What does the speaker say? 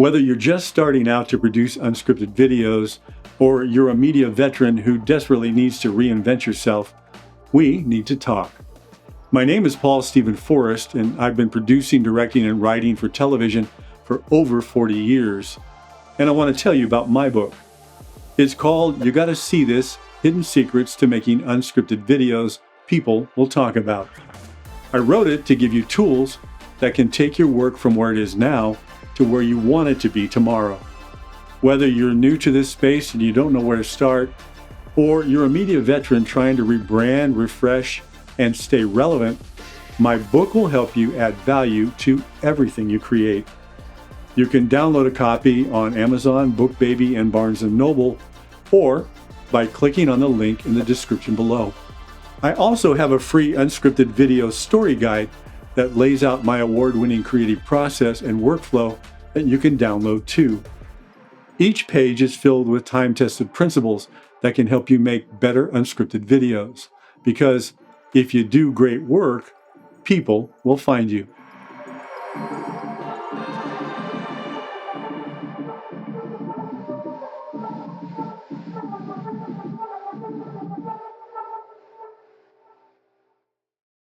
Whether you're just starting out to produce unscripted videos, or you're a media veteran who desperately needs to reinvent yourself, we need to talk. My name is Paul Steven Forrest, and I've been producing, directing, and writing for television for over 40 years. And I want to tell you about my book. It's called You Gotta See This: Hidden Secrets to Making Unscripted Videos People Will Talk About. I wrote it to give you tools that can take your work from where it is now to where you want it to be tomorrow. Whether you're new to this space and you don't know where to start, or you're a media veteran trying to rebrand, refresh, and stay relevant, my book will help you add value to everything you create. You can download a copy on Amazon, BookBaby, and Barnes & Noble, or by clicking on the link in the description below. I also have a free unscripted video story guide that lays out my award-winning creative process and workflow that you can download too. Each page is filled with time-tested principles that can help you make better unscripted videos. Because if you do great work, people will find you.